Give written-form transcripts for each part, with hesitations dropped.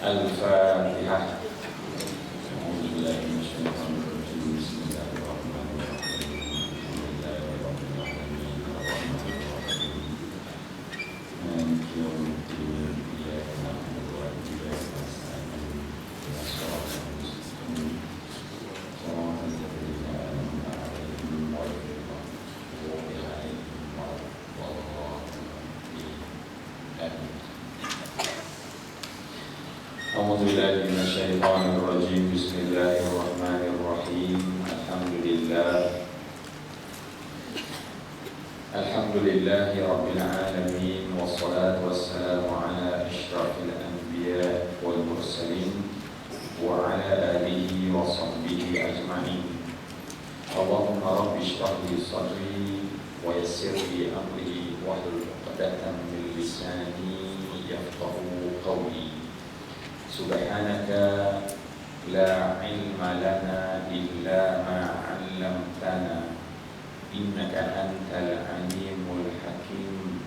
Al-Fatihah. A'udzubillahi minasyaitonir rajim. Bismillahirrahmanirrahim. Alhamdulillahirabbil alamin. Maliki yaumiddin. Iyyaka na'budu wa iyyaka nasta'in. Ihdinas siratal mustaqim. Shiratal ladzina an'amta 'alaihim ghairil maghdubi 'alaihim waladdallin. Amin. A'udzubillahi minasyaitonir rajim. Bismillahirrahmanirrahim. Alhamdulillahi rabbil alamin. Wassalatu wassalamu ala asyrafil anbiya wal mursalin wa ala alihi wa sahbihi ajma'in. Allahumma rabbi shrah li sadri wa yassir li amri wahlul 'uqdatam min lisani yafqahu qawli. Subhanaka la ilma lana illa ma 'allamtana innaka antal alimul hakim.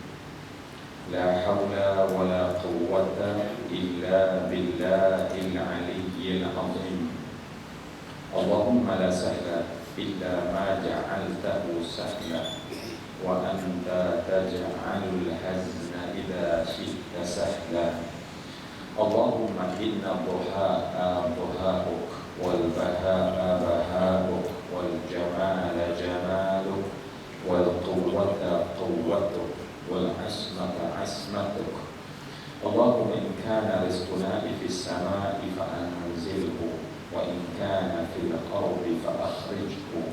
La haula wa la quwwata illa billahil aliyyil azim. Allahumma la sahla illa ma ja'altahu sahla wa anta taj'alul hazna idza syi'ta sahla. Allahumma inna duha'a duha'uk wal baha'a baha'uk wal jamala jamaluk wal quwwata quwwatuk wal asmata asmatuk. Allahumma in kana rizquna fis sama'i fa anzilhu wa in kana fil ardi fa akhrijhu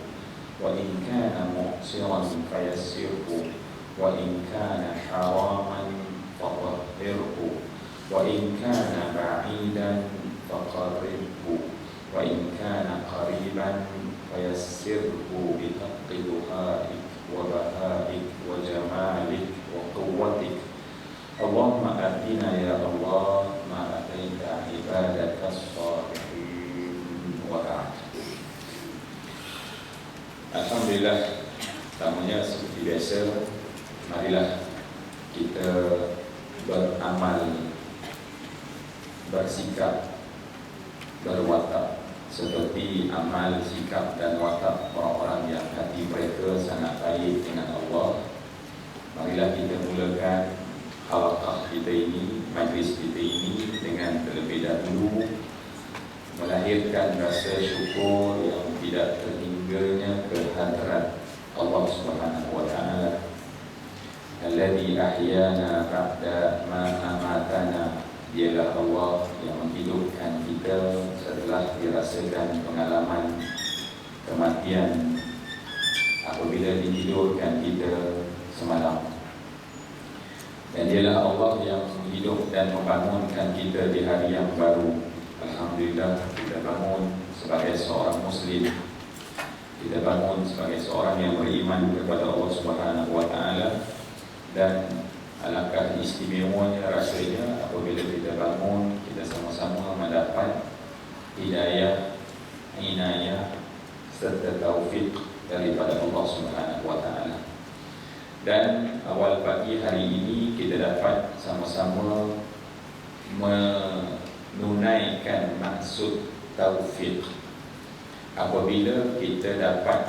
wa in kana mu'siran fayassirhu wa in kana haraman fatahhirhu wa in kana ba'idan faqarribhu wa in kana qariban fayassirhu bi haqqi duhaik wa bahaik wa jamalik wa quwwatik. Allahumma atina ya Allah ma ataita ibadaka as-salihin wa ba'd. Alhamdulillah, tamunya seperti biasa, marilah kita beramal, bersikap, berwatak seperti amal, sikap dan watak orang-orang yang hati mereka sangat baik dengan Allah. Marilah kita mulakan halaqah kita ini, majlis kita ini dengan terlebih dahulu melahirkan rasa syukur yang tidak terhingganya ke hadrat Allah Subhanahu wa taala. Alladzi ahyana ba'da ma amatana. Dialah Allah yang menghidupkan kita setelah dirasakan pengalaman kematian apabila dihidupkan kita semalam. Dan dialah Allah yang menghidup dan membangunkan kita di hari yang baru. Alhamdulillah, kita bangun sebagai seorang Muslim. Kita bangun sebagai seorang yang beriman kepada Allah Subhanahu wa taala. Dan alangkah istimewanya rasanya apabila kita bangun, kita sama-sama mendapat hidayah, inayah serta taufik daripada Allah Subhanahu wa taala. Dan awal pagi hari ini kita dapat sama-sama menunaikan maksud taufik apabila kita dapat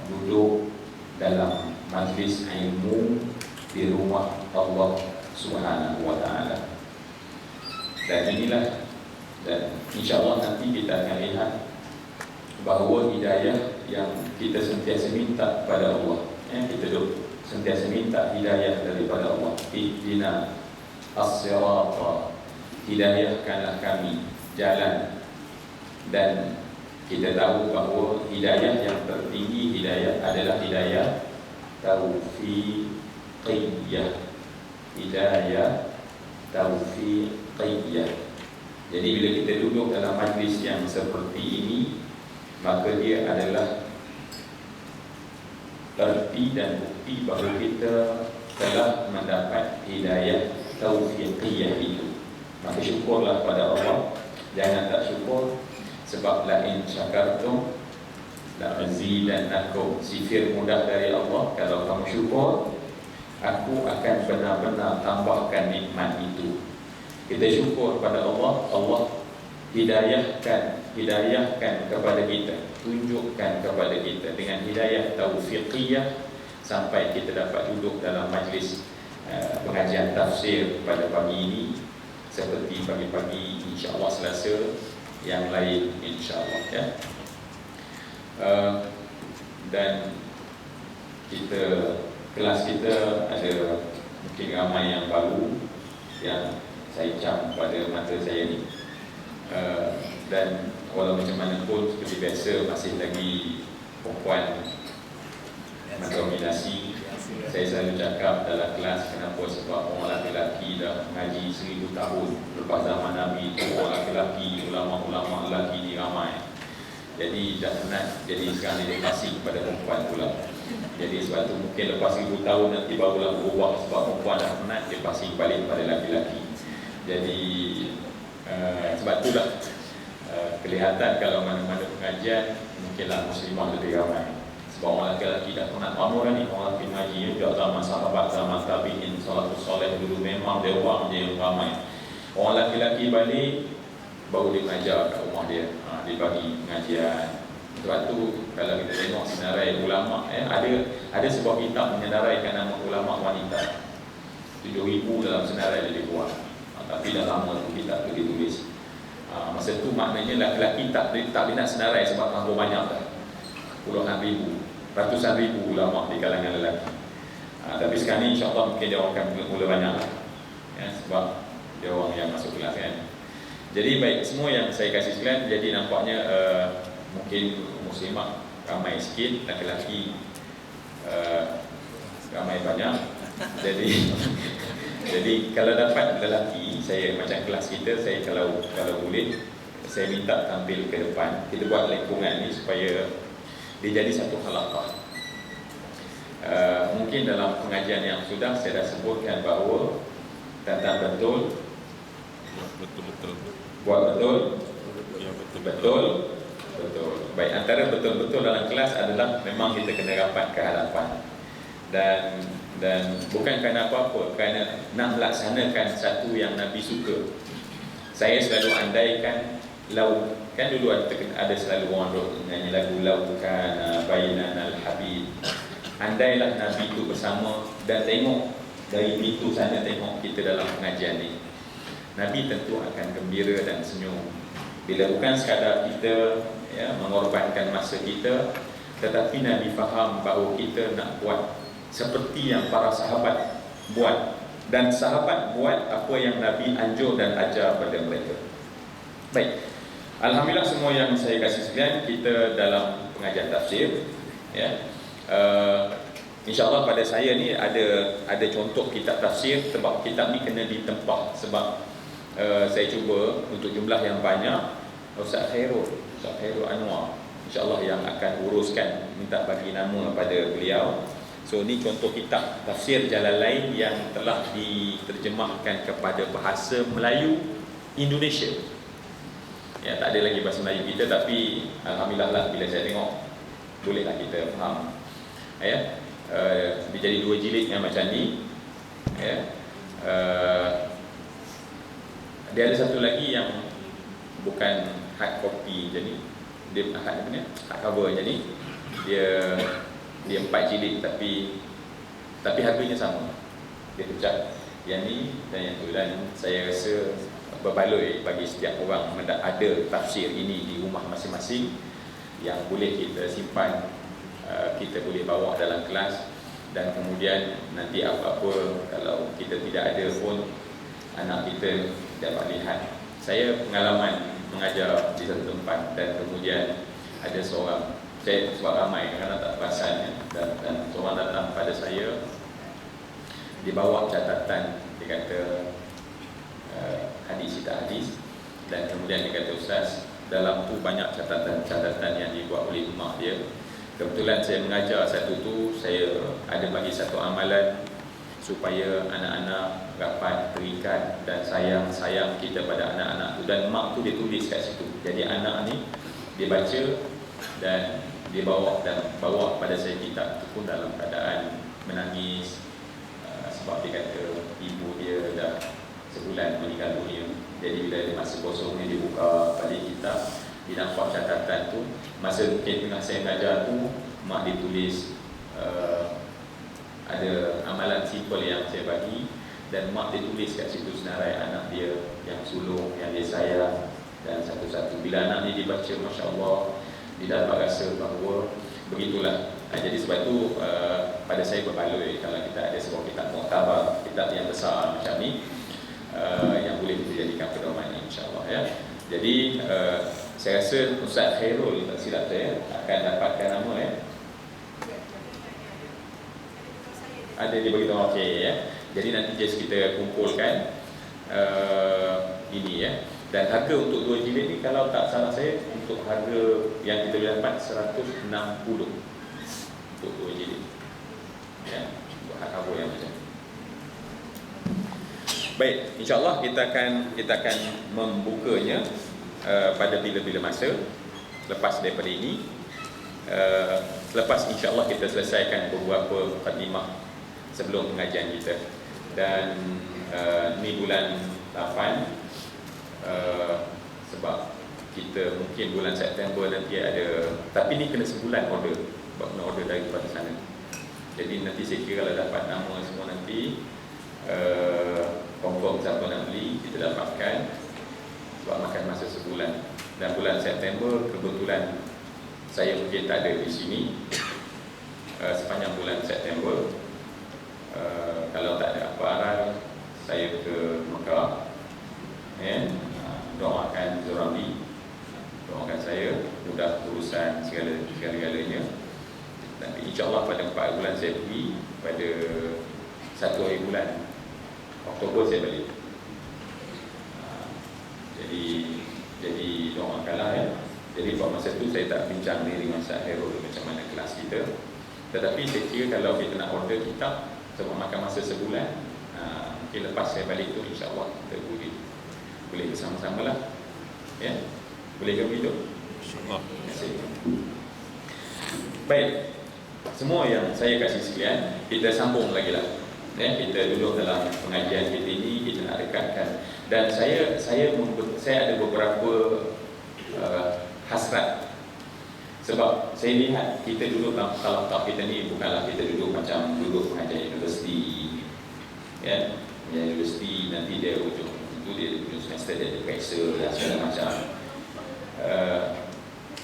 duduk dalam majlis ilmu di rumah Allah Subhanahu wa taala. Dan inilah, dan insya-Allah nanti kita akan lihat bahawa hidayah yang kita sentiasa minta kepada Allah, kita sentiasa minta hidayah daripada Allah. Ihdina as-sirata, hidayahkanlah kami jalan. Dan kita tahu bahawa hidayah yang tertinggi hidayah adalah hidayah taufiqiyah. Hidayah taufiqiyah. Jadi bila kita duduk dalam majlis yang seperti ini, maka dia adalah erti dan bukti bahawa kita telah mendapat hidayah taufiqiyah itu. Maka syukurlah pada Allah. Jangan tak syukur, sebab la in syakartum la azidannakum. Sifir mudah dari Allah, kalau kamu syukur, aku akan benar-benar tambahkan nikmat itu. Kita syukur pada Allah, Allah hidayahkan kepada kita, tunjukkan kepada kita dengan hidayah taufiqiyah sampai kita dapat duduk dalam majlis pengajian tafsir pada pagi ini, seperti pagi-pagi insya-Allah Selasa, yang lain insya-Allah ya. Dan kelas kita ada mungkin ramai yang baru yang saya cam pada mata saya ni, dan walau macam mana pun seperti biasa masih lagi perempuan mendominasi. Saya selalu cakap dalam kelas, kenapa? Sebab orang lelaki dah mengaji 1000 tahun lepas zaman Nabi itu, orang lelaki, ulama-ulama lelaki ni ramai. Jadi dah penat, jadi sekarang dia kasih kepada perempuan pula. Jadi sebab tu mungkin lepas 1000 tahun nanti barulah berubah, sebab perempuan dah penat, dia pasing balik pada lelaki-lelaki. Jadi sebab itulah kelihatan kalau mana-mana pengajian mungkinlah muslimah lebih ramai. Sebab orang lelaki dah penat. Orang ni orang lelaki mengaji juga zaman sahabat, zaman tabi'in, salafus soleh dulu memang dia orang je yang ramai. Orang lelaki balik baru dia mengajar kat rumah dia, dia bagi pengajian. Sebab tu kalau kita tengok senarai ulama, ada sebuah kitab menyenaraikan nama ulama wanita 7,000 dalam senarai dia buat. Tapi dah lama tu kitab tu ditulis. Masa tu maknanya lelaki tak nak senarai sebab terlalu banyak dah. Puluhan ribu, ratusan ribu ulama di kalangan lelaki. Tapi sekarang ni insya-Allah mungkin dia orang akan mula banyak lah. Ya, sebab dia orang yang masuk kelas kan. Jadi baik, semua yang saya kasih sekalian, jadi nampaknya mungkin muslimah ramai sikit, lelaki ramai banyak. Jadi kalau dapat lelaki, saya macam kelas kita, saya kalau boleh saya minta tampil ke depan. Kita buat lingkungan ni supaya dia jadi satu halaqah. Mungkin dalam pengajian yang sudah saya dah sebutkan bahawa datang betul, buat betul, betul. Baik, antara betul-betul dalam kelas adalah memang kita kena rapat ke hadapan. Dan bukan kerana apa-apa, kerana nak melaksanakan satu yang Nabi suka. Saya selalu andaikan laut, kan dulu ada selalu orang nyanyi lagu Laukan Bainanal Habib. Andailah Nabi itu bersama, dan tengok dari pintu sana, tengok kita dalam pengajian ni, Nabi tentu akan gembira dan senyum. Bila bukan sekadar kita mengorbankan masa kita, tetapi Nabi faham bahawa kita nak buat seperti yang para sahabat buat, dan sahabat buat apa yang Nabi anjur dan ajar pada mereka. Baik, alhamdulillah semua yang saya kasih sekalian, kita dalam pengajian tafsir ya. InsyaAllah pada saya ni ada contoh kitab tafsir, sebab kitab ni kena ditempah. Sebab saya cuba untuk jumlah yang banyak, Ustaz Khairul Anwar InsyaAllah yang akan uruskan, minta bagi nama pada beliau. So ni contoh kitab tafsir Jalalain yang telah diterjemahkan kepada bahasa Melayu Indonesia. Ya, tak ada lagi bahasa Melayu kita, tapi alhamdulillah lah bila saya tengok bolehlah kita faham. Ya, dia jadi 2 jilid yang macam ni. Ya, dia ada satu lagi yang bukan hard copy, jadi dia hard cover, jadi dia 4 jilid, tapi harganya sama. Dia pecah yang ni dan yang tu, dan saya rasa berbaloi bagi setiap orang ada tafsir ini di rumah masing-masing yang boleh kita simpan, kita boleh bawa dalam kelas, dan kemudian nanti apa-apa kalau kita tidak ada pun anak kita dapat lihat. Saya pengalaman mengajar di satu tempat, dan kemudian ada seorang, saya sebab ramai kerana tak perasan, dan seorang datang pada saya, dia bawa catatan, dia kata hadis tak hadis, dan kemudian dia kata, Ustaz, dalam tu banyak catatan-catatan yang dibuat oleh mak dia. Kebetulan saya mengajar satu tu, saya ada bagi satu amalan supaya anak-anak dapat terikat dan sayang kita pada anak-anak tu, dan mak tu dia tulis kat situ. Jadi anak ni dia baca dan dia bawa pada saya kitab tu pun dalam keadaan menangis, sebab dia kata ibu dia dah sebulan meninggal dunia. bila ada masa kosong ni dibuka balik kitab, dia nampak catatan tu. Masa mungkin tengah saya belajar tu, mak ditulis ada amalan simple yang saya bagi, dan mak dia tulis kat situ senarai anak dia yang sulung, yang dia sayang, dan satu-satu. Bila anak ni dibaca, Masya Allah, dia dapat rasa bahawa begitulah. Jadi sebab tu pada saya berbaloi kalau kita ada sebuah kitab muktabar, kitab yang besar macam ni, yang boleh kita jadikan pedoman, insya-Allah ya. Jadi saya rasa Ustaz Khairul, tak silap saya, akan dapatkan nama ya. Ada dia beritahu, okey ya. Jadi nanti just kita kumpulkan ini ya. Dan harga untuk 2 jilid ni kalau tak salah saya, untuk harga yang kita dapat 160 untuk 2 jilid. Ya, untuk hak cover yang macam. Baik, insya-Allah kita akan membukanya pada bila-bila masa lepas daripada ini. Lepas insya-Allah kita selesaikan beberapa mukadimah sebelum pengajian kita. Dan ni bulan 8, sebab kita mungkin bulan September nanti ada, tapi ni kena sebulan order, sebab kena order daripada sana. Jadi nanti saya kira kalau dapat nama semua nanti confirm siapa nak beli, kita dapatkan, sebab makan masa sebulan. Dan bulan September kebetulan saya mungkin tak ada di sini sepanjang bulan September. Kalau tak ada apa aral, saya ke Mekah ya. Doakan Zurambi, doakan saya mudah urusan segala-galanya. Dan insya-Allah pada 4 bulan saya pergi, pada 1 hari bulan Oktober saya balik. Jadi doakanlah ya. Jadi pada masa tu saya tak bincang ni dengan Ustaz Khairul macam mana kelas kita. Tetapi saya kira kalau kita nak order kitab sebab makan masa sebulan, mungkin lepas saya balik tu insya-Allah kita boleh bersama-sama lah ya. Boleh ke begitu? InsyaAllah. Baik, semua yang saya kasih sekalian, kita sambung lagi lah ya. Kita duduk dalam pengajian kita ini, kita nak dekatkan. Dan saya ada beberapa hasrat. Sebab saya lihat kita duduk dalam talak kita ni bukanlah kita duduk macam duduk pengajian universiti ya. Universiti nanti dia ujung semester dia ada pressure dan segala macam.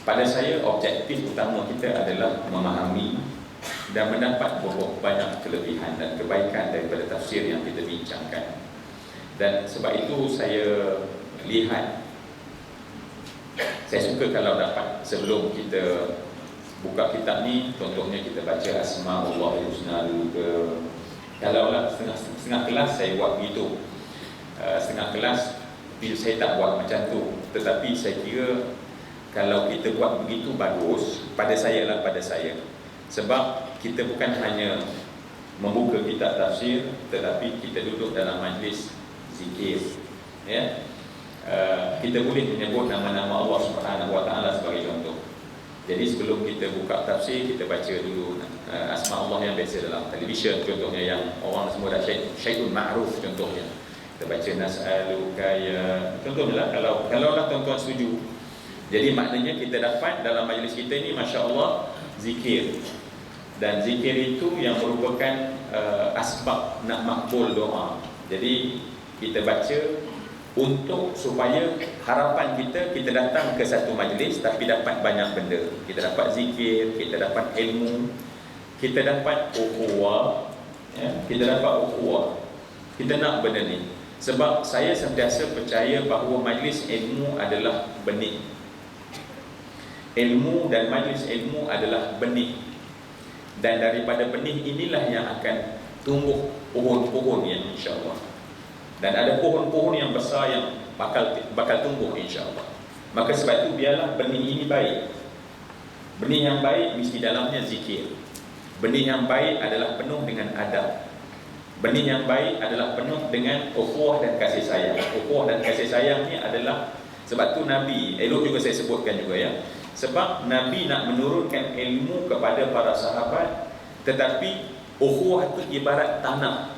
Pada saya objektif utama kita adalah memahami dan mendapat banyak kelebihan dan kebaikan daripada tafsir yang kita bincangkan. Dan sebab itu saya lihat, saya suka kalau dapat sebelum kita buka kitab ni, contohnya kita baca Asma'ullahil Husna dulu ke. Kalau lah setengah kelas saya buat begitu, setengah kelas saya tak buat macam tu. Tetapi saya kira kalau kita buat begitu bagus, pada saya. Sebab kita bukan hanya membuka kitab tafsir, tetapi kita duduk dalam majlis zikir ya. Kita boleh menyebut nama-nama Allah Subhanahu Wa Taala sebagai contoh. Jadi sebelum kita buka tafsir, kita baca dulu asma Allah yang biasa dalam televisyen, contohnya yang orang semua dah syai'un ma'ruf contohnya. Kita baca nas'aluka ya, contohnya lah, kalau lah tuan-tuan setuju. Jadi maknanya kita dapat dalam majlis kita ini, Masya Allah, zikir. Dan zikir itu yang merupakan asbab nak makbul doa. Jadi kita baca untuk supaya harapan kita datang ke satu majlis tapi dapat banyak benda. Kita dapat zikir, kita dapat ilmu, kita dapat ukhuwah ya, kita dapat ukhuwah. Kita nak benda ni. Sebab saya sentiasa percaya bahawa majlis ilmu adalah benih. Ilmu dan majlis ilmu adalah benih. Dan daripada benih inilah yang akan tumbuh pohon-pohon yang insya-Allah. Dan ada pohon-pohon yang besar yang bakal tumbuh insya-Allah. Maka sebab itu biarlah benih ini baik. Benih yang baik mesti dalamnya zikir. Benih yang baik adalah penuh dengan adab. Benih yang baik adalah penuh dengan ukhuwah dan kasih sayang. Ukhuwah dan kasih sayang ni adalah, sebab tu Nabi, elok juga saya sebutkan juga ya. Sebab Nabi nak menurunkan ilmu kepada para sahabat, tetapi ukhuwah itu ibarat tanah.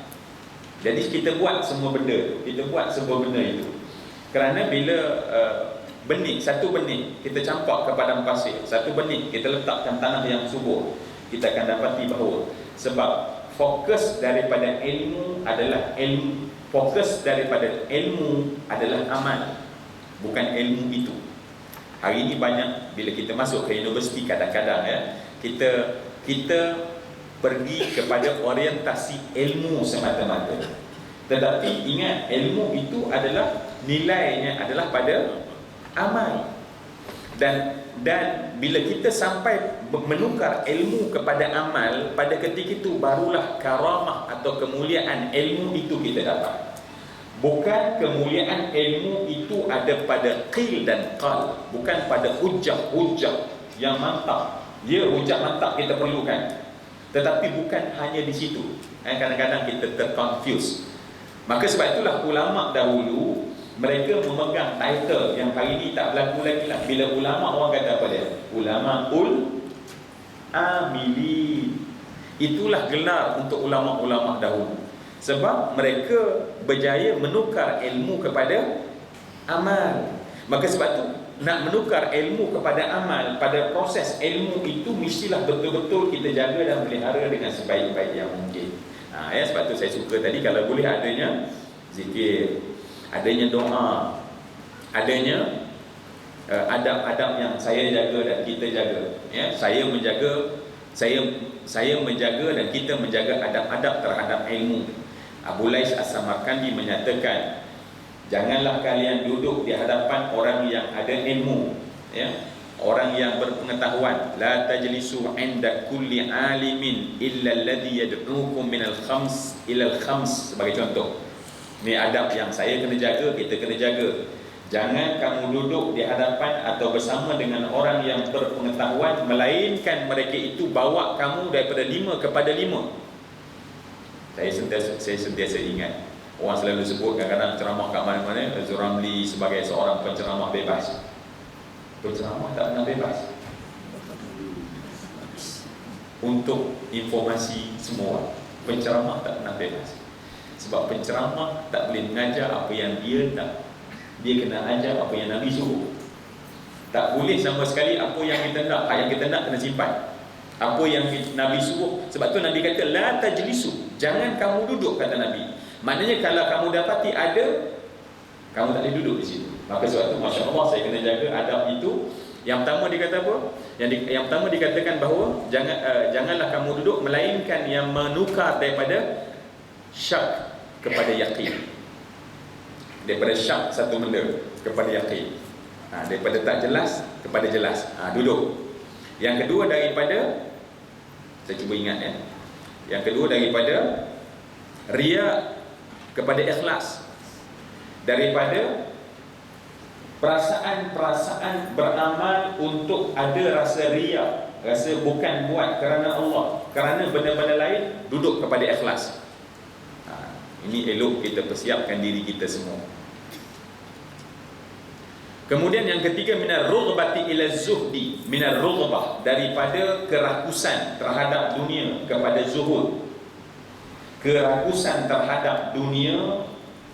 Jadi kita buat semua benda itu, kita buat semua benda itu. Kerana bila benih, satu benih kita campak ke padang pasir, satu benih kita letakkan tanah yang subur, kita akan dapati bahawa sebab fokus daripada ilmu adalah amal, bukan ilmu itu. Hari ini banyak bila kita masuk ke universiti, kadang-kadang kita pergi kepada orientasi ilmu semata-mata. Tetapi ingat, ilmu itu adalah nilainya adalah pada amal. Dan bila kita sampai menukar ilmu kepada amal, pada ketika itu barulah karamah atau kemuliaan ilmu itu kita dapat. Bukan kemuliaan ilmu itu ada pada qil dan qal, bukan pada hujah yang mantap. Ya, hujah mantap kita perlukan, tetapi bukan hanya di situ. Kadang-kadang kita terconfuse. Maka sebab itulah ulama dahulu mereka memegang title yang hari ini tak berlaku lagi lah. Bila ulama, orang kata apa dia? Ulamaul amili. Itulah gelar untuk ulama-ulama dahulu. Sebab mereka berjaya menukar ilmu kepada amal. Maka sebab tu nak menukar ilmu kepada amal, pada proses ilmu itu mestilah betul-betul kita jaga dan pelihara dengan sebaik-baik yang mungkin. Sebab tu saya suka tadi kalau boleh adanya zikir, adanya doa, adanya adab-adab yang saya jaga dan kita jaga. Saya menjaga dan kita menjaga adab-adab terhadap ilmu. Abu Lais As-Samarkandi menyatakan, janganlah kalian duduk di hadapan orang yang ada ilmu, orang yang berpengetahuan. La tajlisu 'inda kulli 'alimin illa alladhi yad'ukum minal khams ila al-khams, sebagai contoh. Ini adab yang saya kena jaga, kita kena jaga. Jangan kamu duduk di hadapan atau bersama dengan orang yang berpengetahuan, melainkan mereka itu bawa kamu daripada 5 kepada 5. Saya sentiasa ingat, orang selalu sebut kadang-kadang ceramah kat mana-mana, Zuramli sebagai seorang penceramah bebas. Penceramah tak pernah bebas. Untuk informasi semua, penceramah tak pernah bebas. Sebab penceramah tak boleh mengajar apa yang dia tak. Dia kena ajar apa yang Nabi suruh. Tak boleh sama sekali apa yang kita nak. Yang kita nak kena simpan. Apa yang Nabi suruh. Sebab tu Nabi kata la tajlisu, jangan kamu duduk, kata Nabi. Maknanya kalau kamu dapati ada, kamu tak boleh duduk di situ. Maka sebab tu Masya Allah saya kena jaga adab itu. Yang pertama dia kata apa? Yang pertama dikatakan bahawa janganlah kamu duduk, melainkan yang menukar daripada syak kepada yakin. Daripada syak satu benda kepada yakin. Daripada tak jelas kepada jelas. Duduk. Yang kedua daripada, saya cuba ingat yang kedua daripada riya kepada ikhlas. Daripada perasaan-perasaan beramal untuk ada rasa riya, rasa bukan buat kerana Allah, kerana benda-benda lain, duduk kepada ikhlas. Ini elok kita persiapkan diri kita semua. Kemudian yang ketiga, minar rughbati ila zuhdi, minar rughbah, daripada kerakusan terhadap dunia kepada zuhud. Kerakusan terhadap dunia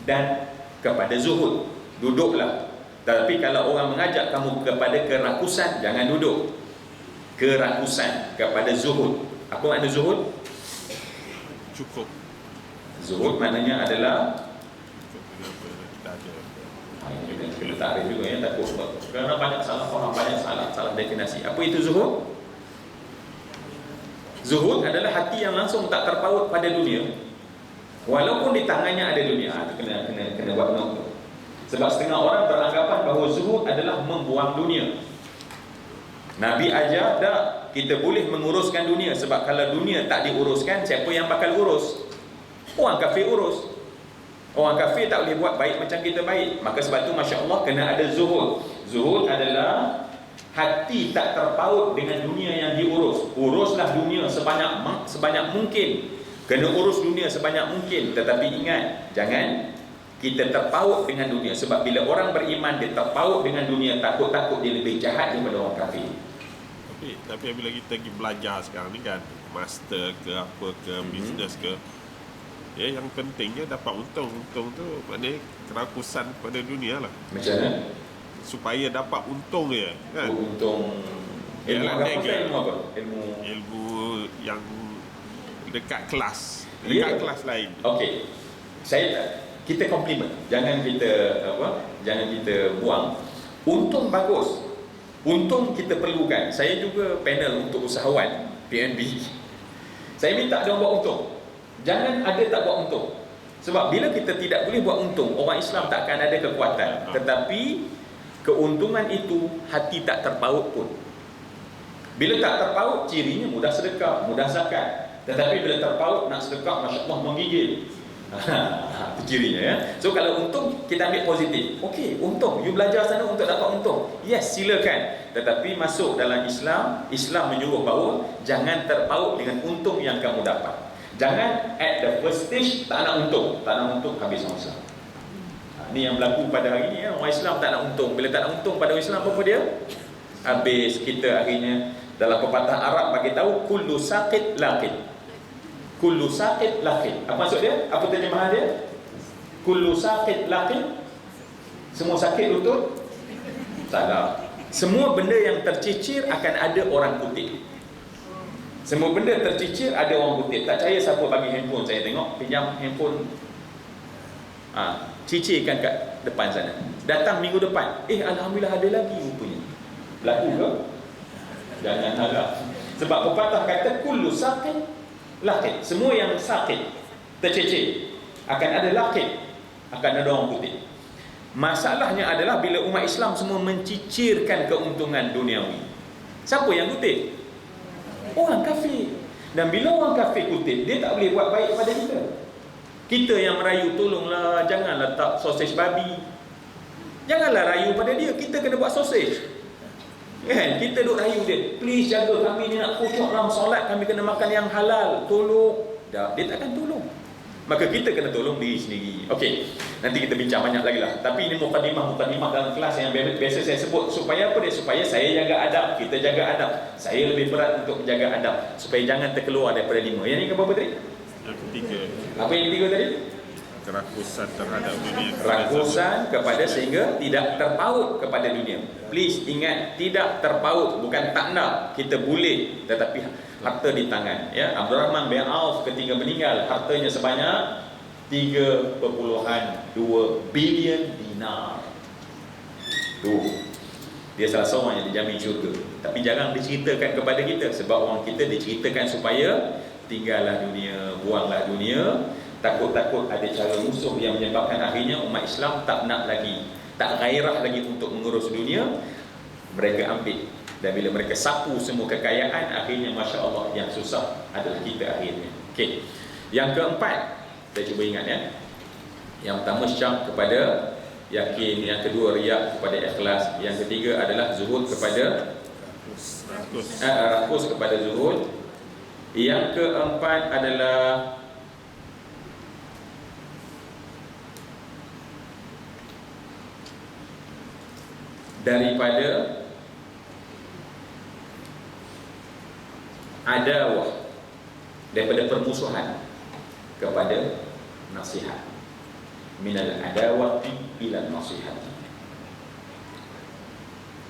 dan kepada zuhud. Duduklah. Tapi kalau orang mengajak kamu kepada kerakusan, jangan duduk. Kerakusan kepada zuhud. Apa makna zuhud? Cukup. Zuhud maknanya adalah kena tarik juga takut. Kerana banyak salah orang, banyak salah definisi. Apa itu zuhud? Zuhud adalah hati yang langsung tak terpaut pada dunia, walaupun di tangannya ada dunia. Kena buat note tu. Sebab setengah orang beranggapan bahawa zuhud adalah membuang dunia. Nabi ajar tak, kita boleh menguruskan dunia. Sebab kalau dunia tak diuruskan, siapa yang bakal urus? Orang kafir urus. Orang kafir tak boleh buat baik macam kita baik. Maka sebab tu Masya Allah kena ada zuhud. Zuhud adalah hati tak terpaut dengan dunia yang diurus. Uruslah dunia sebanyak mungkin. Kena urus dunia sebanyak mungkin. Tetapi ingat, jangan kita terpaut dengan dunia. Sebab bila orang beriman dia terpaut dengan dunia, takut-takut dia lebih jahat daripada orang kafir. Tapi bila kita pergi belajar sekarang ni kan, master ke apa ke, business ke, Ya, yang pentingnya dapat untung. Untung tu maknanya kerakusan pada dunia lah. Macam mana? Supaya dapat untung dia, kan? Untung ilmu Yalah, agama nega. ke ilmu apa? Ilmu yang dekat kelas. Ya. Dekat kelas lain. Okey. Kita komplimen. Jangan kita jangan kita buang. Untung bagus. Untung kita perlukan. Saya juga panel untuk usahawan PNB. Saya minta dia buat untung. Jangan ada tak buat untung. Sebab bila kita tidak boleh buat untung, orang Islam tak akan ada kekuatan. Tetapi keuntungan itu hati tak terpaut pun. Bila tak terpaut, cirinya mudah sedekah, mudah zakat. Tetapi bila terpaut, nak sedekah, Masya Allah, menggigil. Itu cirinya, ya. So kalau untung, kita ambil positif. Okey, untung, you belajar sana untuk dapat untung. Yes, silakan. Tetapi masuk dalam Islam, Islam menyuruh bahawa jangan terpaut dengan untung yang kamu dapat. Jangan at the first stage tak nak untung. Tak nak untung, habis orang Islam. Ini yang berlaku pada hari ini, ya. Orang Islam tak nak untung. Bila tak nak untung pada orang Islam, apa dia? Habis kita akhirnya. Dalam pepatah Arab bagi tahu, kullu saqit laqit. Kullu saqit laqit. Apa maksud dia? Apa terjemahan dia? Kullu saqit laqit. Semua sakit lutut? Salah. Semua benda yang tercicir akan ada orang kutip. Semua benda tercicir ada orang kutip. Tak percaya siapa bagi handphone saya tengok, pinjam handphone. Cicirkan kat depan sana. Datang minggu depan, alhamdulillah ada lagi rupanya. Berlaku ke? Jangan harap. Sebab pepatah kata kullu saqit laqit. Semua yang sakit, tercicir, akan ada laqit, akan ada orang kutip. Masalahnya adalah bila umat Islam semua mencicirkan keuntungan duniawi. Siapa yang kutip? Orang kafir. Dan bila orang kafir kutip, dia tak boleh buat baik kepada kita. Kita yang merayu, tolonglah jangan letak sausage babi. Janganlah rayu pada dia, kita kena buat sausage. Kan? Kita duk rayu dia, please jaga kami ni nak khusyuk dalam solat, kami kena makan yang halal, tolong. Dia takkan tolong. Maka kita kena tolong diri sendiri. Okey, nanti kita bincang banyak lagi lah. Tapi ini mukadimah dalam kelas yang biasa saya sebut. Supaya apa dia? Supaya saya jaga adab, kita jaga adab. Saya lebih berat untuk menjaga adab, supaya jangan terkeluar daripada 5. Yang ni ke berapa tadi? Yang ketiga, Apa yang ketiga tadi? kerakusan terhadap dunia. Rakusan kepada sehingga tidak terpaut kepada dunia. Please ingat, tidak terpaut, bukan tak nak. Kita boleh, tetapi harta di tangan, ya. Abdurrahman bin Auf ketika meninggal, hartanya sebanyak 3.2 bilion dinar. Dia salah seorang yang dijamin syurga. Tapi jarang diceritakan kepada kita, sebab orang kita diceritakan supaya tinggallah dunia, buanglah dunia. Takut-takut ada cara musuh yang menyebabkan akhirnya umat Islam tak nak lagi, tak gairah lagi untuk mengurus dunia. Mereka ambil, dan bila mereka sapu semua kekayaan, akhirnya Masya Allah yang susah adalah kita akhirnya. Okey. Yang keempat, kita cuba ingat, ya. Yang pertama syak kepada yakin, yang kedua riak kepada ikhlas, yang ketiga adalah zuhud kepada rakus kepada zuhud. Yang keempat adalah daripada adawah, daripada permusuhan kepada nasihat. Minal adawati ila nasihat.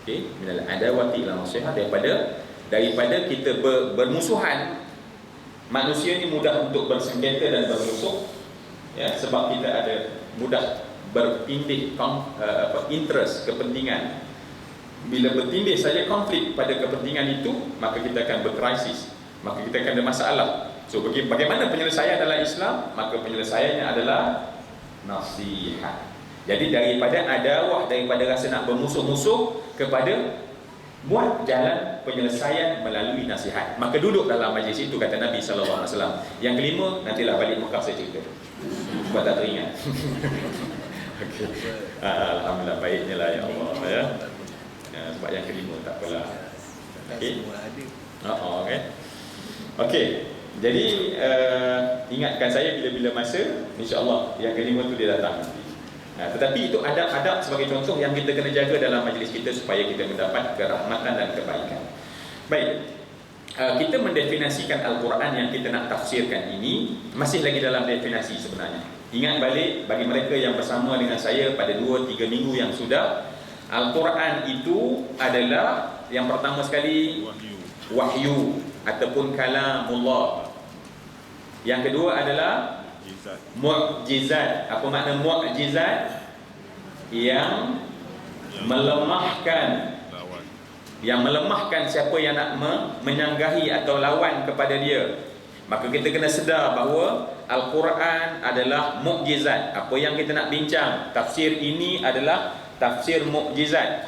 Okey, minal adawati ila nasihat, daripada kita bermusuhan. Manusia ni mudah untuk bersengketa dan bermusuh, ya, sebab kita ada mudah bertindih interest, kepentingan. Bila bertindih saja konflik pada kepentingan itu, maka kita akan berkrisis, maka kita akan ada masalah. So bagaimana penyelesaian dalam Islam? Maka penyelesaiannya adalah nasihat. Jadi daripada adawah, daripada rasa nak bermusuh-musuh, kepada buat jalan penyelesaian melalui nasihat. Maka duduk dalam majlis itu, kata Nabi SAW. Yang kelima, nantilah balik Mekah saya cerita, sebab tak teringat. Okay. Alhamdulillah, baiknya lah, ya Allah, ya. Sebab yang kelima tak apalah. Okey. Okay. Okey. Jadi ingatkan saya bila-bila masa, insya-Allah yang kelima tu dia datang nanti. Tetapi itu adab-adab sebagai contoh yang kita kena jaga dalam majlis kita supaya kita mendapat kerahmatan dan kebaikan. Baik. kita mendefinisikan Al-Quran yang kita nak tafsirkan ini masih lagi dalam definisi sebenarnya. Ingat balik bagi mereka yang bersama dengan saya pada 2-3 minggu yang sudah, Al-Quran itu adalah yang pertama sekali wahyu ataupun kalamullah. Yang kedua adalah mu'jizat. Apa makna mu'jizat? Yang melemahkan, yang melemahkan siapa yang nak menyanggahi atau lawan kepada dia. Maka kita kena sedar bahawa Al-Quran adalah mukjizat. Apa yang kita nak bincang, tafsir ini adalah tafsir mukjizat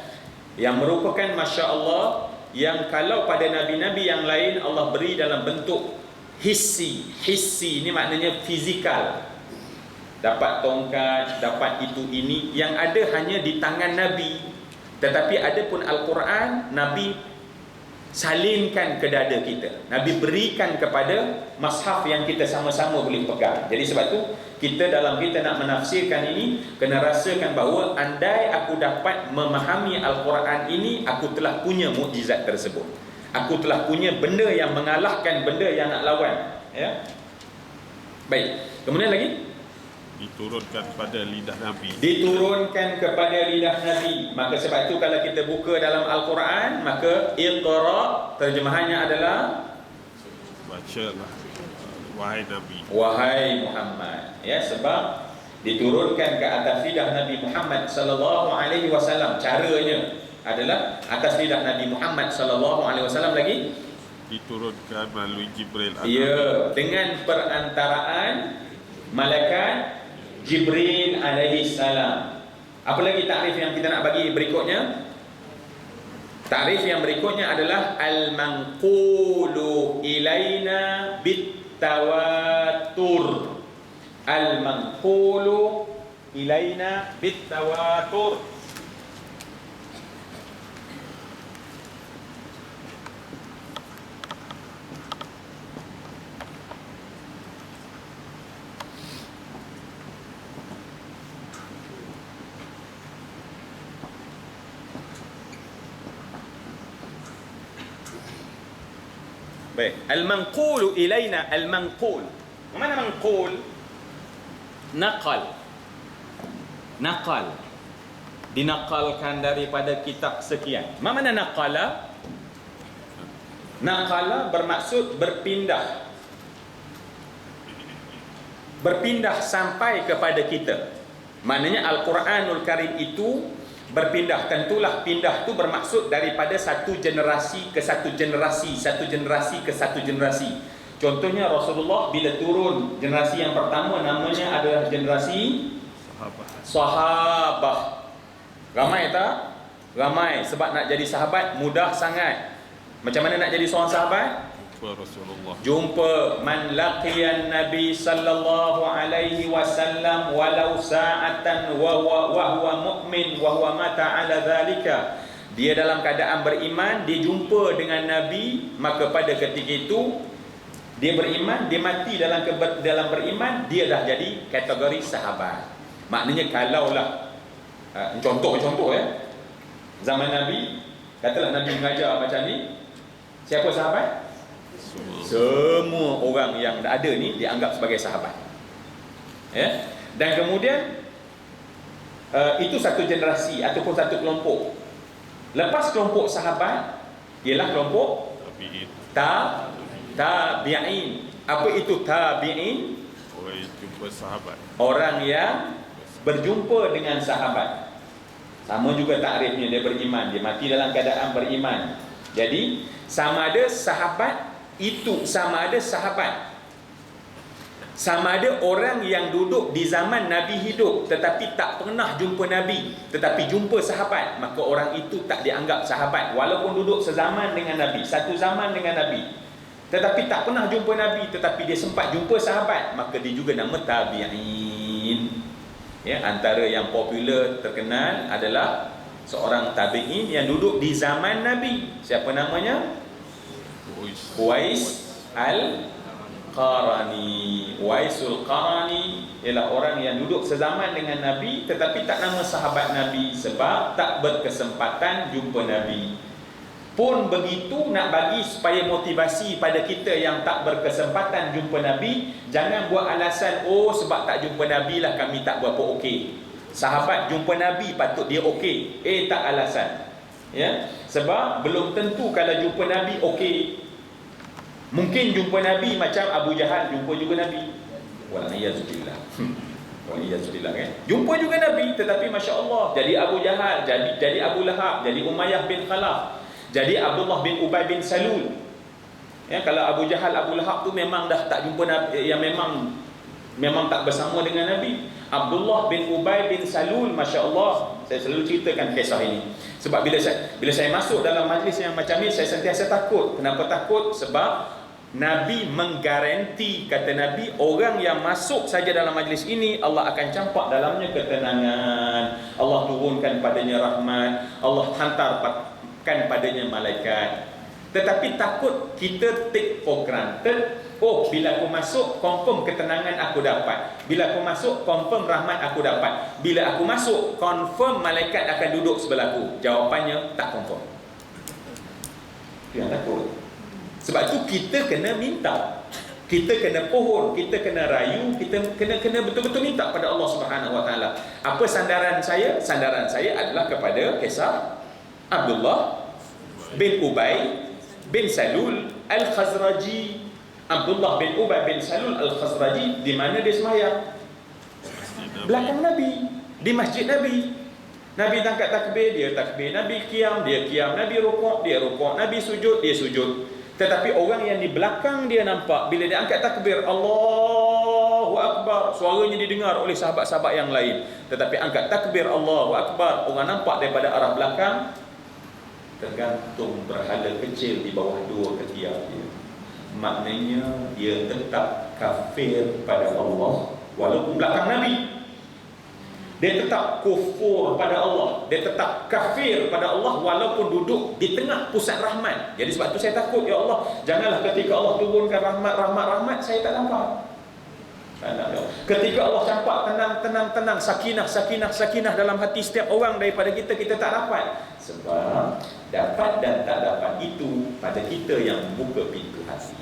yang merupakan Masya Allah, yang kalau pada Nabi-Nabi yang lain Allah beri dalam bentuk hissi. Hissi ini maknanya fizikal, dapat tongkat, dapat itu ini, yang ada hanya di tangan Nabi. Tetapi ada pun Al-Quran Nabi salinkan ke dada kita, Nabi berikan kepada mushaf yang kita sama-sama boleh pegang. Jadi sebab tu kita dalam kita nak menafsirkan ini kena rasakan bahawa andai aku dapat memahami Al-Quran ini, aku telah punya mukjizat tersebut. Aku telah punya benda yang mengalahkan benda yang nak lawan. Ya. Baik. Kemudian lagi, diturunkan pada lidah Nabi. Diturunkan kepada lidah Nabi. Maka sebab itu kalau kita buka dalam Al-Quran, maka Iqra, terjemahannya adalah bacalah wahai Nabi, wahai Muhammad. Ya, sebab diturunkan ke atas lidah Nabi Muhammad sallallahu alaihi wasallam. Caranya adalah atas lidah Nabi Muhammad sallallahu alaihi wasallam, lagi diturunkan melalui Jibril. Ya, dengan perantaraan malaikat Jibril alaihi salam. Apa lagi takrif yang kita nak bagi berikutnya? Takrif yang berikutnya adalah al-manqulu ilaina bit-tawatur. Al-manqulu ilaina bit-tawatur. Baik, al-manqulu ilaina, al-manqul. Mana manqul? Naqal. Naqal. Dinakalkan daripada kitab sekian. Mana naqala? Naqala bermaksud berpindah. Berpindah sampai kepada kita. Maknanya Al-Quranul Karim itu berpindah. Tentulah pindah tu bermaksud daripada satu generasi ke satu generasi, satu generasi ke satu generasi. Contohnya Rasulullah bila turun generasi yang pertama, namanya adalah generasi sahabah. Ramai tak? Ramai. Sebab nak jadi sahabat mudah sangat. Macam mana nak jadi seorang sahabat? Rasulullah. Jumpa man laqiyan Nabi sallallahu alaihi wasallam walau sa'atan wa huwa mu'min wa huwa mata ala dhalika. Dia dalam keadaan beriman, dia jumpa dengan Nabi, maka pada ketika itu dia beriman, dia mati dalam beriman, dia dah jadi kategori sahabat. Maknanya kalaulah contoh ya, zaman Nabi, katalah Nabi mengajar macam ni, siapa sahabat? Semua orang yang ada ni dianggap sebagai sahabat. Ya? Dan kemudian itu satu generasi ataupun satu kelompok. Lepas kelompok sahabat ialah kelompok tabi'in. Apa itu tabi'in? Orang yang jumpa sahabat, orang yang berjumpa dengan sahabat. Sama juga takrifnya, dia beriman, dia mati dalam keadaan beriman. Jadi sama ada sahabat itu, sama ada sahabat, sama ada orang yang duduk di zaman Nabi hidup tetapi tak pernah jumpa Nabi, tetapi jumpa sahabat, maka orang itu tak dianggap sahabat. Walaupun duduk sezaman dengan Nabi, satu zaman dengan Nabi, tetapi tak pernah jumpa Nabi, tetapi dia sempat jumpa sahabat, maka dia juga nama tabi'in. Ya, antara yang popular terkenal adalah seorang tabi'in yang duduk di zaman Nabi. Siapa namanya? Uwais Al-Qarani. Uwaisul Qarani ialah orang yang duduk sezaman dengan Nabi tetapi tak nama sahabat Nabi sebab tak berkesempatan jumpa Nabi. Pun begitu, nak bagi supaya motivasi pada kita yang tak berkesempatan jumpa Nabi, jangan buat alasan, oh sebab tak jumpa Nabi lah kami tak berapa okey. Sahabat jumpa Nabi patut dia okey. Tak alasan. Ya, sebab belum tentu kalau jumpa Nabi okey. Mungkin jumpa Nabi macam Abu Jahal jumpa juga Nabi. Waliyazbillah. Waliyazbillah kan. Jumpa juga Nabi, tetapi masya-Allah jadi Abu Jahal, jadi Abu Lahab, jadi Umayyah bin Khalaf, jadi Abdullah bin Ubay bin Salul. Ya, kalau Abu Jahal, Abu Lahab tu memang dah tak jumpa Nabi, yang memang tak bersama dengan Nabi. Abdullah bin Ubay bin Salul, masya-Allah, saya selalu ceritakan kisah ini. Sebab bila saya masuk dalam majlis yang macam ni, saya sentiasa takut. Kenapa takut? Sebab Nabi menggaranti, kata Nabi, orang yang masuk saja dalam majlis ini, Allah akan campak dalamnya ketenangan, Allah turunkan padanya rahmat, Allah hantarkan padanya malaikat. Tetapi takut kita take for granted, oh bila aku masuk confirm ketenangan aku dapat, bila aku masuk confirm rahmat aku dapat, bila aku masuk confirm malaikat akan duduk sebelah aku. Jawapannya tak confirm. Itu yang takut. Sebab tu kita kena minta, kita kena pohon, kita kena rayu, kita kena betul-betul minta pada Allah Subhanahu Wa Taala. Apa sandaran saya? Sandaran saya adalah kepada kisah Abdullah bin Ubay bin Salul Al-Khazraji. Abdullah bin Ubay bin Salul Al-Khazraji, di mana dia sembahyang? Belakang Nabi, di masjid Nabi. Nabi tangkat takbir, dia takbir. Nabi qiyam, dia qiyam. Nabi rukuk, dia rukuk. Nabi sujud, dia sujud. Tetapi orang yang di belakang dia nampak, bila dia angkat takbir, Allahu Akbar, suaranya didengar oleh sahabat-sahabat yang lain. Tetapi angkat takbir Allahu Akbar, orang nampak daripada arah belakang, tergantung berhala kecil di bawah dua ketiak dia. Maknanya dia tetap kafir pada Allah walaupun belakang Nabi. Dia tetap kufur pada Allah, dia tetap kafir pada Allah walaupun duduk di tengah pusat rahmat. Jadi sebab tu saya takut, ya Allah, janganlah ketika Allah turunkan rahmat saya tak nampak. Ketika Allah campak tenang, sakinah dalam hati setiap orang daripada kita tak dapat. Sebab dapat dan tak dapat itu pada kita yang buka pintu hati.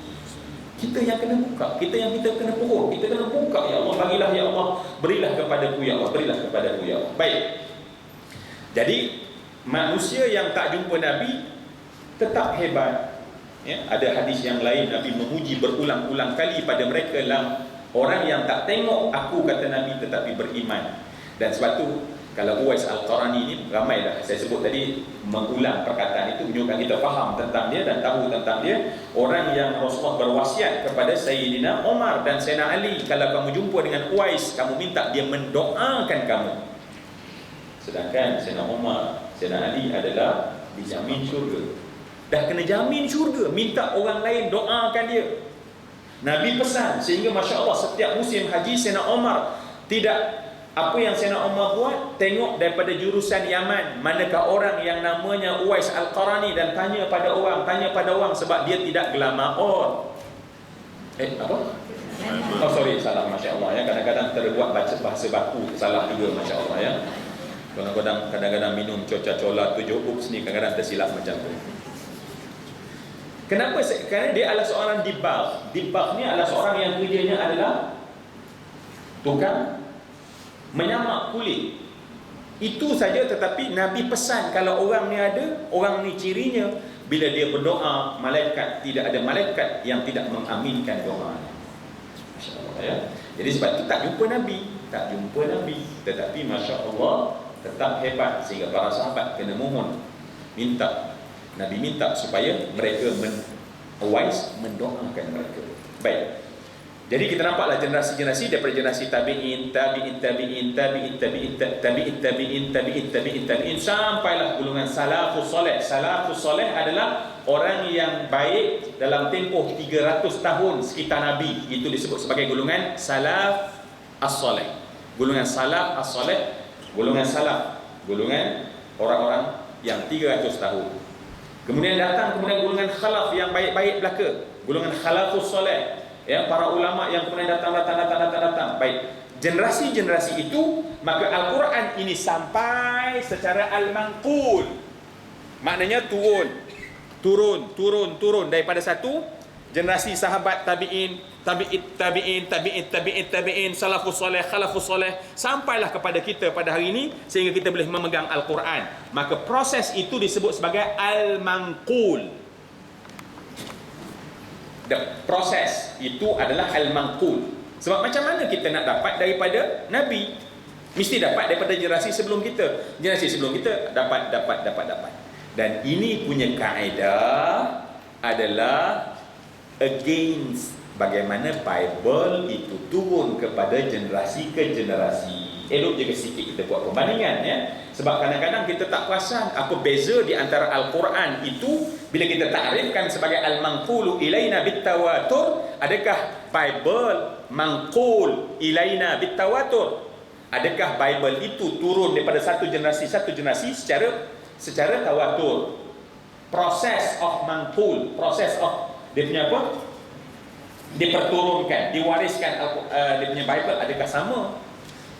Kita yang kena buka, kita kena pohon, kita kena buka. Ya Allah, bagilah ya Allah, berilah kepadaku ya Allah, berilah kepadaku ya Allah. Baik. Jadi manusia yang tak jumpa Nabi tetap hebat. Ya, ada hadis yang lain Nabi memuji berulang-ulang kali pada mereka lah, orang yang tak tengok aku, kata Nabi, tetapi beriman. Dan sebab tu kalau Uwais Al-Qarani ni, ramai dah saya sebut tadi, mengulang perkataan itu menunjukkan kita faham tentang dia dan tahu tentang dia. Orang yang Rasulullah berwasiat kepada Sayyidina Umar dan Sayyidina Ali, kalau kamu jumpa dengan Uwais, kamu minta dia mendoakan kamu. Sedangkan Sayyidina Umar, Sayyidina Ali adalah dijamin syurga. Dah kena jamin syurga, minta orang lain doakan dia. Nabi pesan, sehingga Masya Allah setiap musim haji Sayyidina Umar tidak, apa yang Sayyidina Umar buat, tengok daripada jurusan Yaman, manakah orang yang namanya Uwais Al-Qarani, dan tanya pada orang sebab dia tidak gelamaor. Apa? Oh sorry, salah, Masya Allah ya. Kadang-kadang terbuat baca bahasa baku, salah juga, Masya Allah ya. Kadang-kadang minum coca-cola 7 ups ni, kadang-kadang tersilap macam tu. Kenapa? Kerana dia adalah seorang dibagh. Dibagh ni adalah seorang yang kerjanya adalah tukang menyamak kulit. Itu saja, tetapi Nabi pesan kalau orang ni ada, orang ni cirinya, bila dia berdoa, malaikat, tidak ada malaikat yang tidak mengaminkan doa. Masya-Allah ya. Jadi sebab itu tak jumpa Nabi, tetapi masya-Allah tetap hebat, sehingga para sahabat kena mohon, minta, Nabi minta supaya mereka Uwais mendoakan mereka. Baik. Jadi kita nampaklah generasi-generasi, daripada generasi tabi'in, sampailah golongan salafus soleh. Salafus soleh adalah orang yang baik dalam tempoh 300 tahun sekitar Nabi. Itu disebut sebagai golongan salaf as-soleh. Golongan salaf as-soleh, golongan salaf, golongan orang-orang yang 300 tahun. Kemudian datang golongan khalaf yang baik-baik belaka, golongan khalafus soleh. Ya, para ulama yang kemudian datang. Baik, generasi-generasi itu, maka Al-Quran ini sampai secara al-manqul, maknanya turun turun daripada satu generasi sahabat tabi'in, salafus soleh, khalafus soleh, sampailah kepada kita pada hari ini sehingga kita boleh memegang Al-Quran. Maka proses itu disebut sebagai al-manqul. The proses itu adalah al-manqul. Sebab macam mana kita nak dapat daripada Nabi? Mesti dapat daripada generasi sebelum kita. Generasi sebelum kita dapat. Dan ini punya kaedah adalah against bagaimana Bible itu turun kepada generasi ke generasi. Elok je sikit kita buat perbandingan, ya. Sebab kadang-kadang kita tak perasan apa beza di antara Al-Quran itu bila kita takrifkan sebagai al-manqulu ilaina bitawatur. Adakah Bible manqul ilaina bitawatur? Adakah Bible itu turun daripada satu generasi secara tawatur? Proses of manqul, proses of dia punya apa? Diperturunkan, diwariskan dia punya Bible adakah sama?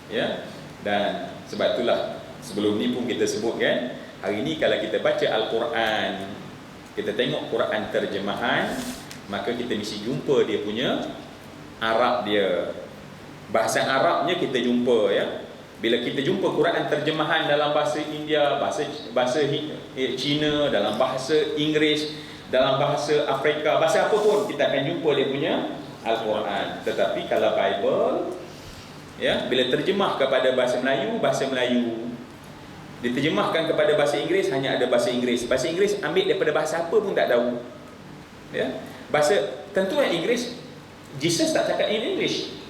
Ya. Dan sebab itulah sebelum ni pun kita sebut kan, hari ni kalau kita baca Al-Quran, kita tengok Quran terjemahan, maka kita mesti jumpa dia punya Arab dia. Bahasa Arabnya kita jumpa, ya. Bila kita jumpa Quran terjemahan dalam bahasa India, bahasa Cina, dalam bahasa Inggeris, dalam bahasa Afrika, bahasa apa pun kita akan jumpa dia punya Al-Quran. Tetapi kalau Bible, ya, bila terjemah kepada bahasa Melayu, diterjemahkan kepada bahasa Inggeris, hanya ada bahasa Inggeris. Bahasa Inggeris ambil daripada bahasa apa pun tak tahu. Ya. Bahasa tentu yang Inggeris, Jesus tak cakap in English.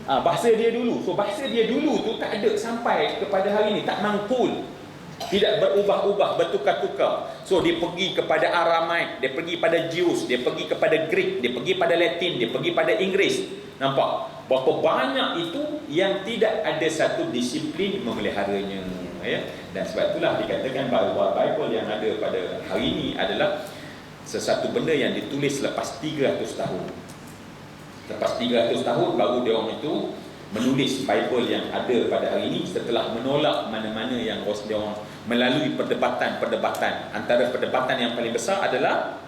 Bahasa dia dulu. So bahasa dia dulu tu tak ada sampai kepada hari ni, tak mangkul. Tidak berubah-ubah, bertukar-tukar. So dia pergi kepada Aramaik, dia pergi pada Jews, dia pergi kepada Greek, dia pergi pada Latin, dia pergi pada Inggeris. Nampak berapa banyak itu yang tidak ada satu disiplin memeliharanya, ya. Dan sebab itulah dikatakan bahawa Bible yang ada pada hari ini adalah sesuatu benda yang ditulis lepas 300 tahun. Lepas 300 tahun baru dia orang itu menulis Bible yang ada pada hari ini, setelah menolak mana-mana yang dia orang melalui perdebatan. Antara perdebatan yang paling besar adalah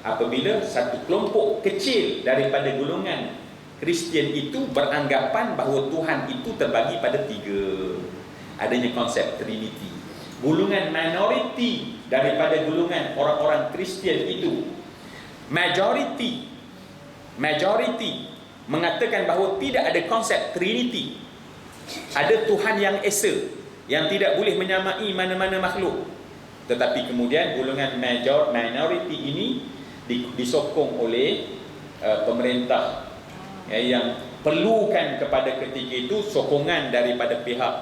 apabila satu kelompok kecil daripada golongan Kristian itu beranggapan bahawa Tuhan itu terbagi pada 3. Adanya konsep Trinity. Golongan minoriti daripada golongan orang-orang Kristian itu, majority mengatakan bahawa tidak ada konsep Trinity. Ada Tuhan yang esa, yang tidak boleh menyamai mana-mana makhluk. Tetapi kemudian golongan minority ini disokong oleh pemerintah, ya, yang perlukan kepada ketika itu sokongan daripada pihak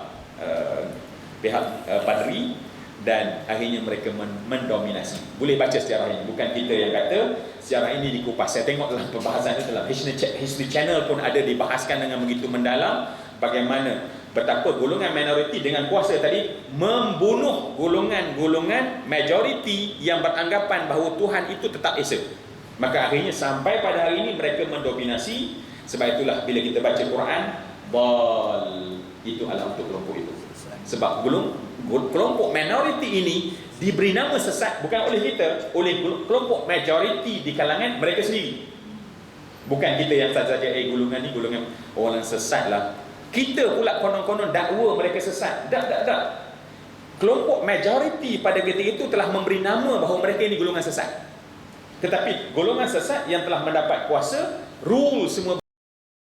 padri, dan akhirnya mereka mendominasi. Boleh baca sejarah ini, bukan kita yang kata, sejarah ini dikupas. Saya tengok dalam pembahasan itu dalam History Channel pun ada dibahaskan dengan begitu mendalam bagaimana betapa golongan minoriti dengan kuasa tadi membunuh golongan majoriti yang beranggapan bahawa Tuhan itu tetap esa. Maka akhirnya sampai pada hari ini mereka mendominasi. Sebab itulah bila kita baca Quran, itu adalah untuk kelompok itu. Sebab kelompok minoriti ini diberi nama sesat bukan oleh kita, oleh kelompok majoriti di kalangan mereka sendiri. Bukan kita yang saja golongan ni golongan orang sesat lah. Kita pula konon-konon dakwa mereka sesat. Tak. Kelompok majoriti pada ketika itu telah memberi nama bahawa mereka ini golongan sesat. Tetapi golongan sesat yang telah mendapat kuasa, rule semua